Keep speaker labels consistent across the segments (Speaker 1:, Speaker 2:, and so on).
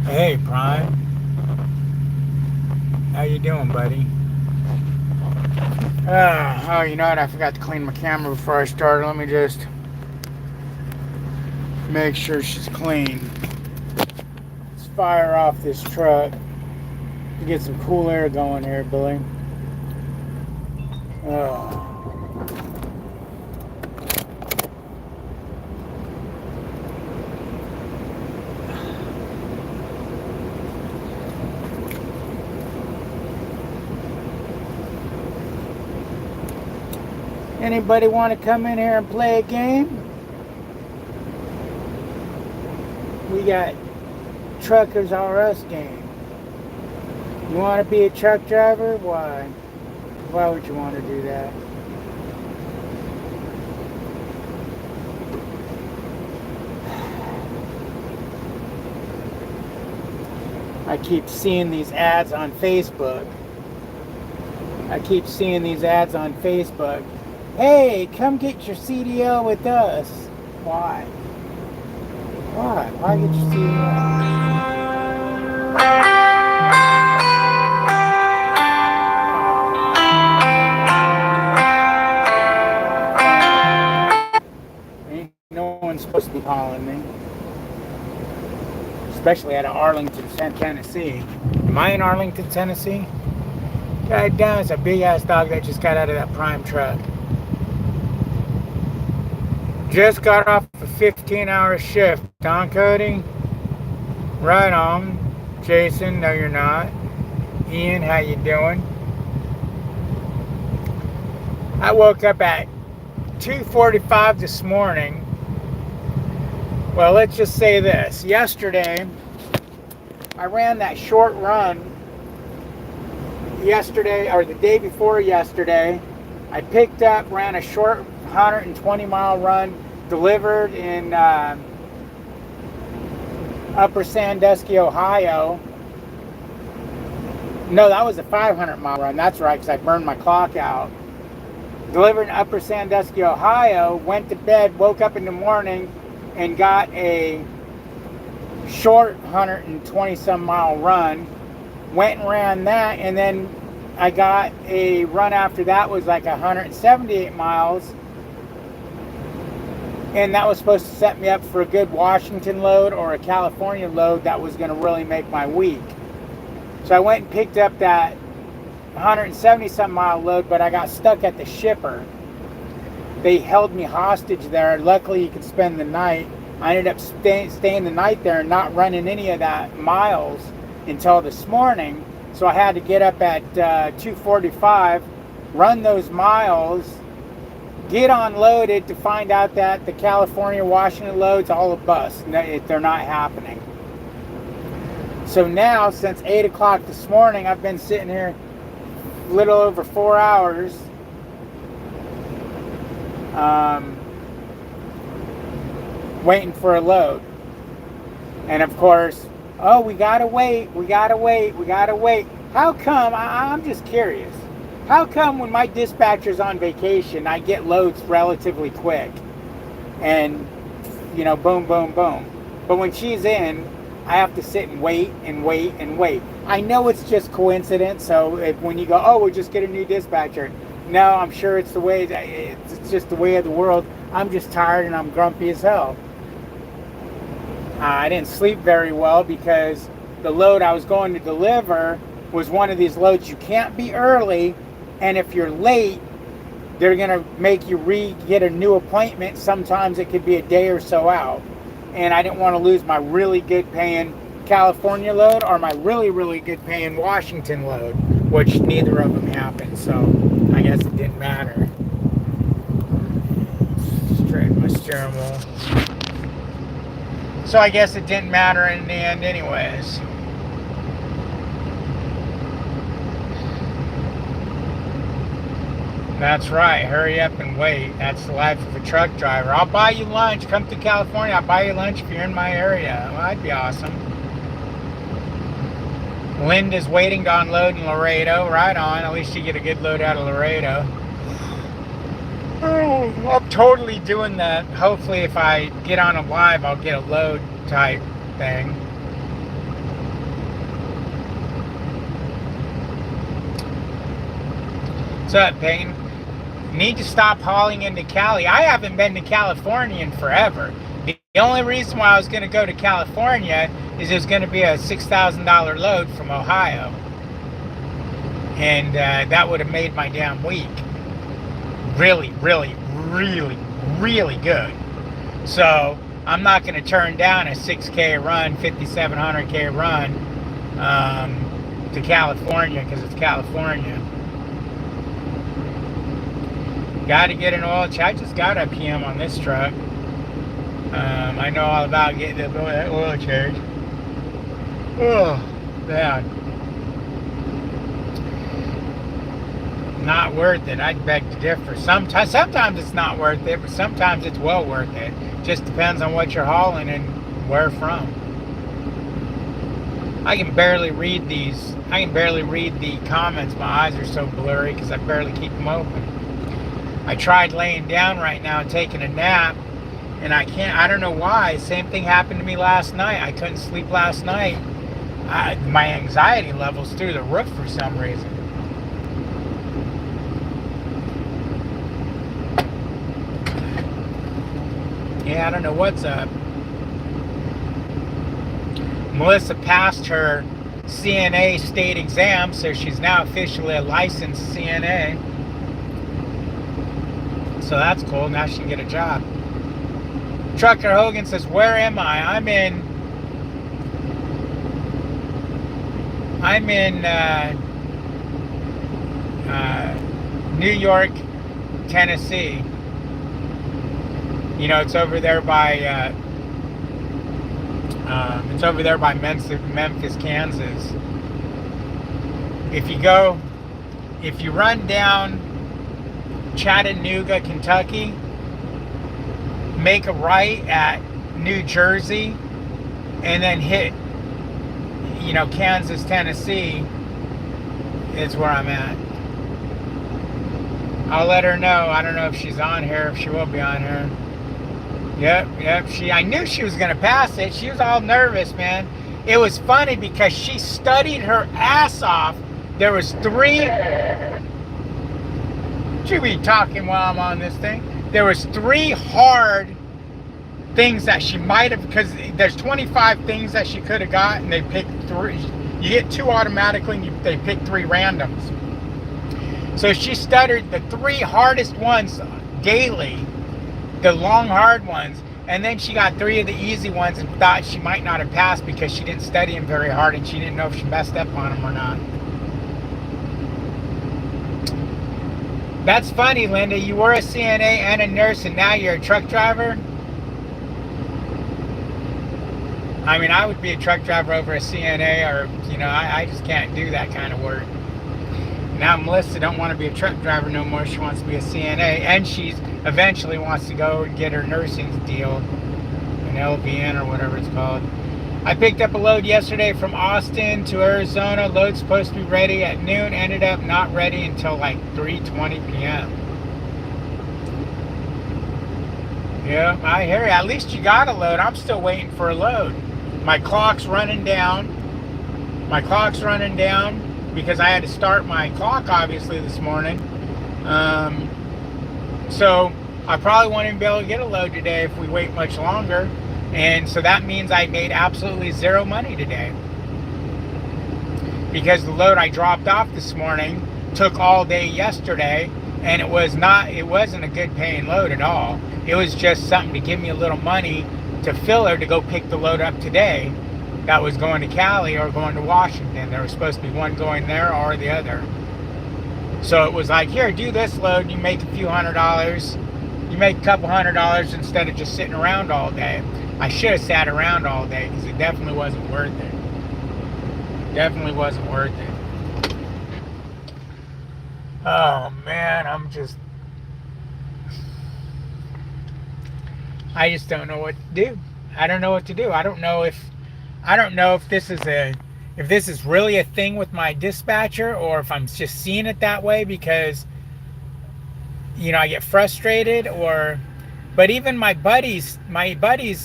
Speaker 1: Hey, Prime. How you doing, buddy? Oh, you know what? I forgot to clean my camera before I started. Let me just make sure she's clean. Let's fire off this truck to get some cool air going here, Billy. Oh. Anybody want to come in here and play a game? We got Truckers R Us game. You want to be a truck driver? Why? Why would you want to do that? I keep seeing these ads on Facebook. Hey, come get your CDL with us. Why? Why? Why get your CDL? Ain't no one's supposed to be calling me. Especially out of Arlington, Tennessee. Am I in Arlington, Tennessee? God damn, it's a big ass dog that just got out of that prime truck. Just got off a 15-hour shift. Don Cody? Right on. Jason, no you're not. Ian, how you doing? I woke up at 2:45 this morning. Well, let's just say this. Yesterday, I ran that short run. Yesterday, or the day before yesterday, I picked up, ran a short 120-mile run, delivered in Upper Sandusky, Ohio. No, that was a 500-mile run. That's right, because I burned my clock out. Delivered in Upper Sandusky, Ohio, went to bed, woke up in the morning, and got a short 120-some-mile run. Went and ran that, and then I got a run after that was like 178 miles. And that was supposed to set me up for a good Washington load or a California load that was going to really make my week. So I went and picked up that 170-something mile load, but I got stuck at the shipper. They held me hostage there. Luckily, you could spend the night. I ended up staying the night there and not running any of that miles until this morning. So I had to get up at 2:45, run those miles, get unloaded to find out that the California Washington load's all a bust. They're not happening. So now, since 8 o'clock this morning, I've been sitting here a little over 4 hours. Waiting for a load. And of course, oh, we gotta wait. How come, I'm just curious, how come when my dispatcher's on vacation, I get loads relatively quick? And, you know, boom, boom, boom. But when she's in, I have to sit and wait. I know it's just coincidence, so when you go, oh, we'll just get a new dispatcher. No, I'm sure it's the way, it's just the way of the world. I'm just tired and I'm grumpy as hell. I didn't sleep very well because the load I was going to deliver was one of these loads you can't be early, and if you're late, they're going to make you get a new appointment. Sometimes it could be a day or so out. And I didn't want to lose my really good paying California load or my really, really good paying Washington load, which neither of them happened. So I guess it didn't matter. Straighten my steering wheel. So I guess it didn't matter in the end anyways. That's right. Hurry up and wait. That's the life of a truck driver. I'll buy you lunch. Come to California. I'll buy you lunch if you're in my area. Well, that'd be awesome. Linda's waiting to unload in Laredo. Right on. At least you get a good load out of Laredo. Oh, I'm totally doing that. Hopefully if I get on a live, I'll get a load type thing. What's up, Payne? Need to stop hauling into Cali. I haven't been to California in forever. The only reason why I was going to go to California is there's going to be a $6,000 load from Ohio. And that would have made my damn week really, really, really, really good. So I'm not going to turn down a 6K run, 5,700K run to California because it's California. Got to get an oil change. I just got a PM on this truck. I know all about getting the oil change. Oh, bad. Not worth it. I'd beg to differ. Sometimes it's not worth it, but sometimes it's well worth it. Just depends on what you're hauling and where from. I can barely read these. I can barely read the comments. My eyes are so blurry because I barely keep them open. I tried laying down right now and taking a nap, and I can't. I don't know why. Same thing happened to me last night. I couldn't sleep last night. My anxiety levels through the roof for some reason. Yeah, I don't know what's up. Melissa passed her CNA state exam, so she's now officially a licensed CNA. So that's cool. Now she can get a job. Trucker Hogan says, where am I? I'm in New York, Tennessee. You know, it's over there by Memphis, Kansas. If you run down Chattanooga, Kentucky, make a right at New Jersey, and then hit, Kansas, Tennessee is where I'm at. I'll let her know. I don't know if she's on here, if she will be on here. Yep. I knew she was gonna pass it. She was all nervous, man. It was funny because she studied her ass off. There was 3. Should be talking while I'm on this thing. There was 3 hard things that she might have, because there's 25 things that she could have got, and they picked 3. You get 2 automatically, and they pick 3 randoms. So she studied the 3 hardest ones daily, the long hard ones, and then she got 3 of the easy ones and thought she might not have passed because she didn't study them very hard and she didn't know if she messed up on them or not. That's funny, Linda. You were a CNA and a nurse, and now you're a truck driver? I mean, I would be a truck driver over a CNA, or, I just can't do that kind of work. Now Melissa don't want to be a truck driver no more. She wants to be a CNA, and she's eventually wants to go and get her nursing deal, an LVN or whatever it's called. I picked up a load yesterday from Austin to Arizona. Load's supposed to be ready at noon. Ended up not ready until like 3:20 p.m. Yeah, I hear you. At least you got a load. I'm still waiting for a load. My clock's running down. Because I had to start my clock, obviously, this morning. So I probably won't even be able to get a load today if we wait much longer. And so that means I made absolutely zero money today. Because the load I dropped off this morning took all day yesterday, and it wasn't a good paying load at all. It was just something to give me a little money to fill her to go pick the load up today that was going to Cali or going to Washington. There was supposed to be one going there or the other. So it was like, here, do this load, you make a few $100. You make a couple $100 instead of just sitting around all day. I should have sat around all day because it definitely wasn't worth it. Oh man, I just don't know what to do. I don't know what to do. I don't know if this is really a thing with my dispatcher, or if I'm just seeing it that way because I get frustrated, but even my buddies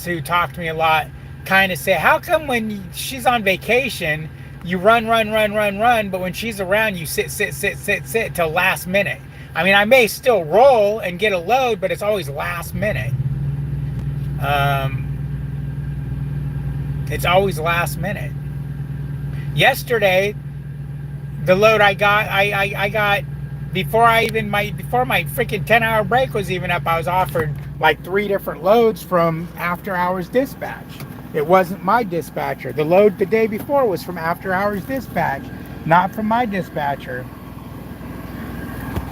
Speaker 1: who talk to me a lot kind of say, how come when she's on vacation you run, but when she's around, you sit till last minute. I mean, I may still roll and get a load, but it's always last minute. It's always last minute. Yesterday, the load I got before my freaking 10-hour break was even up, I was offered like 3 different loads from after hours dispatch. It wasn't my dispatcher. The load the day before was from after hours dispatch, not from my dispatcher.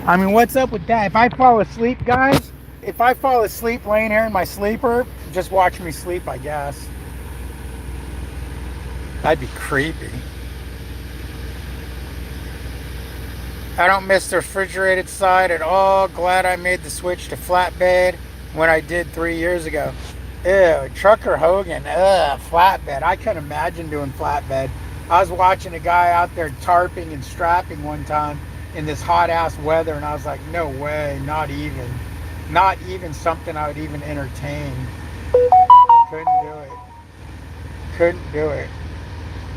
Speaker 1: I mean, what's up with that? If I fall asleep, guys, if I fall asleep laying here in my sleeper, just watch me sleep, I guess. That'd be creepy. I don't miss the refrigerated side at all. Glad I made the switch to flatbed when I did 3 years ago. Ew, Trucker Hogan, flatbed. I couldn't imagine doing flatbed. I was watching a guy out there tarping and strapping one time in this hot ass weather, and I was like, no way, not even something I would even entertain. Couldn't do it.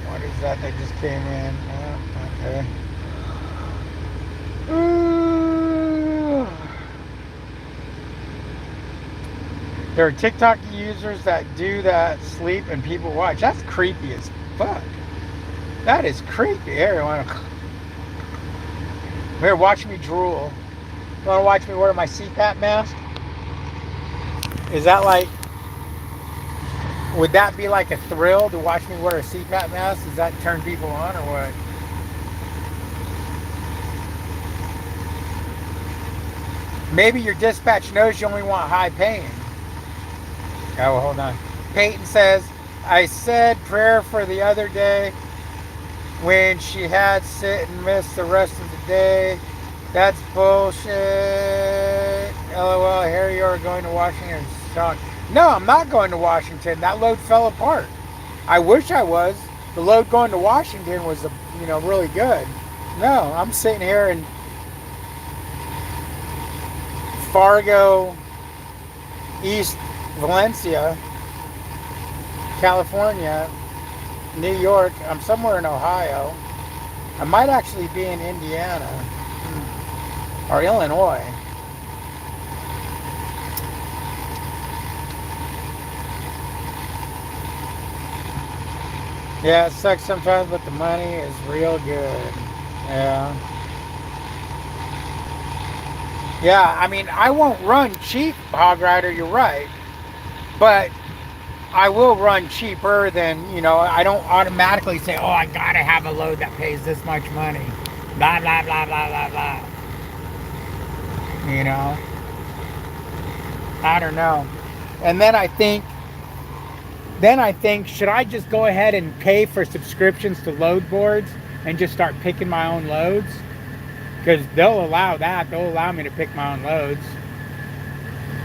Speaker 1: What is that just came in? Oh, okay. There are TikTok users that do that, sleep and people watch. That's creepy as fuck. That is creepy. Here, watch me drool. You want to watch me wear my CPAP mask? Is that like, would that be like a thrill to watch me wear a CPAP mask? Does that turn people on or what? Maybe your dispatch knows you only want high paying. Oh, well, hold on. Peyton says, I said prayer for the other day when she had sit and miss the rest of the day. That's bullshit. LOL, here you are going to Washington. No, I'm not going to Washington. That load fell apart. I wish I was. The load going to Washington was, really good. No, I'm sitting here in Fargo, East Valencia, California, New York. I'm somewhere in Ohio. I might actually be in Indiana or Illinois. Yeah, it sucks sometimes, but the money is real good. Yeah. Yeah, I mean, I won't run cheap, Hog Rider, you're right. But I will run cheaper than, I don't automatically say, oh, I gotta have a load that pays this much money. Blah, blah, blah, blah, blah, blah. I don't know. And then I think, should I just go ahead and pay for subscriptions to load boards and just start picking my own loads? Because they'll allow that. They'll allow me to pick my own loads.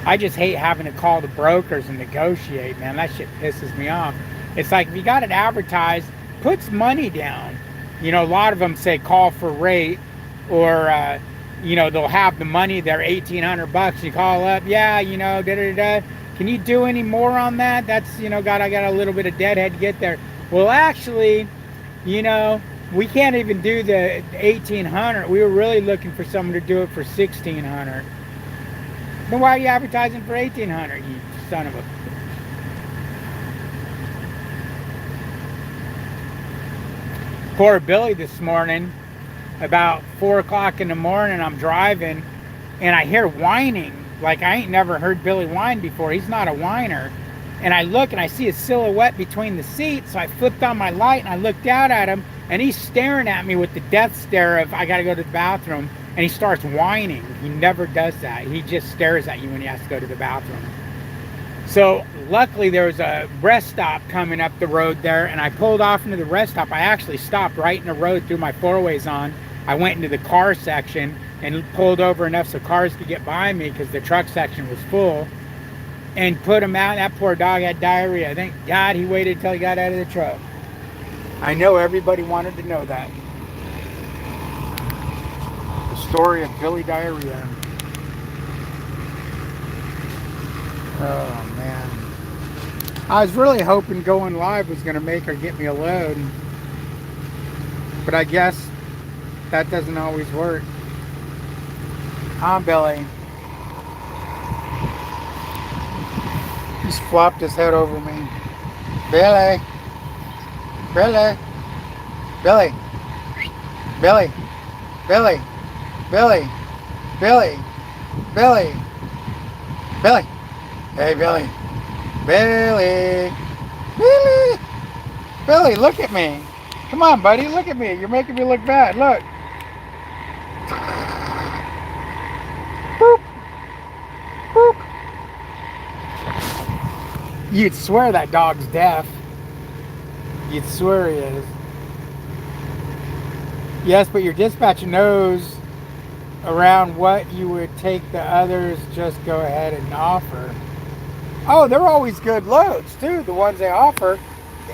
Speaker 1: I just hate having to call the brokers and negotiate, man. That shit pisses me off. It's like, if you got it advertised, put some money down. A lot of them say call for rate, or, they'll have the money there, $1,800. You call up, yeah, da-da-da. Can you do any more on that? That's, I got a little bit of deadhead to get there. Well, actually, we can't even do the 1,800. We were really looking for someone to do it for 1,600. Then why are you advertising for 1,800, you son of a... Poor Billy this morning, about 4 o'clock in the morning, I'm driving, and I hear whining. Like, I ain't never heard Billy whine before. He's not a whiner. And I look, and I see his silhouette between the seats, so I flipped on my light, and I looked out at him, and he's staring at me with the death stare of, I gotta go to the bathroom, and he starts whining. He never does that. He just stares at you when he has to go to the bathroom. So, luckily, there was a rest stop coming up the road there, and I pulled off into the rest stop. I actually stopped right in the road, threw my four-ways on. I went into the car section and pulled over enough so cars could get by me because the truck section was full, and put him out. That poor dog had diarrhea. Thank God he waited till he got out of the truck. I know everybody wanted to know that. The story of Billy Diarrhea. Oh, man. I was really hoping going live was going to make her get me a load. But I guess that doesn't always work. Huh, Billy? He's flopped his head over me. Billy. Billy. Billy. Billy. Billy. Billy. Billy. Billy. Billy. Hey, Billy. Billy. Billy. Billy, look at me. Come on, buddy. Look at me. You're making me look bad. Look. Boop. Boop. You'd swear that dog's deaf. You'd swear he is. Yes, but your dispatcher knows around what you would take the others. Just go ahead and offer. Oh, they're always good loads too, the ones they offer.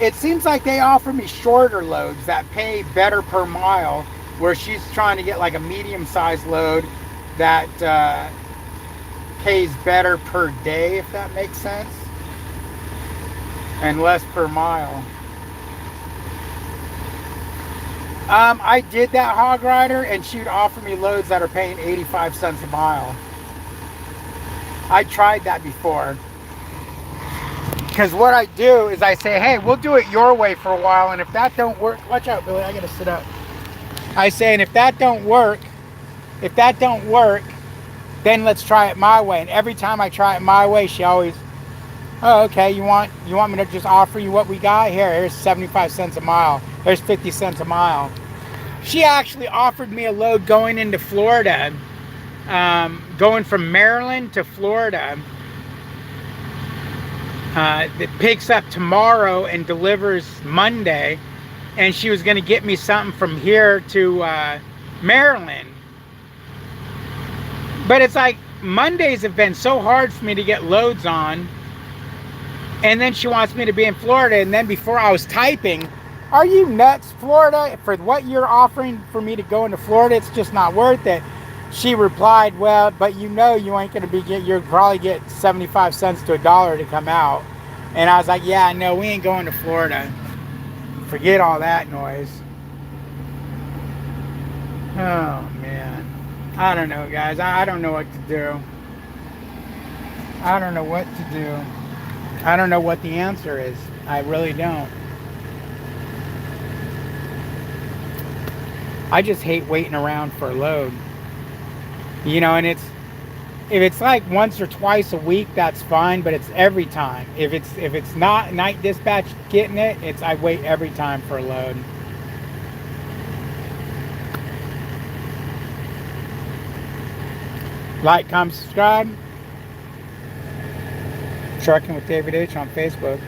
Speaker 1: It seems like they offer me shorter loads that pay better per mile, where she's trying to get like a medium-sized load that pays better per day, if that makes sense, and less per mile. I did that hog rider, and she'd offer me loads that are paying 85 cents a mile. I tried that before. Because what I do is I say, hey, we'll do it your way for a while, and if that don't work, watch out, Billy, I gotta sit up. I say, and if that don't work, then let's try it my way. And every time I try it my way, she always, oh, okay, you want me to just offer you what we got? Here's 75 cents a mile. There's 50 cents a mile. She actually offered me a load going into Florida, going from Maryland to Florida, that picks up tomorrow and delivers Monday, and she was going to get me something from here to Maryland. But it's like Mondays have been so hard for me to get loads on, and then she wants me to be in Florida, and then before I was typing, are you nuts, Florida? For what you're offering for me to go into Florida, it's just not worth it. She replied, well, but you ain't going to be you'll probably get 75 cents to $1 to come out. And I was like, yeah, no, we ain't going to Florida. Forget all that noise. Oh, man. I don't know, guys. I don't know what to do. I don't know what to do. I don't know what the answer is. I really don't. I just hate waiting around for a load. You know, and if it's like once or twice a week, that's fine, but it's every time. If it's not night dispatch getting it, I wait every time for a load. Like, comment, subscribe. Trucking with David H on Facebook.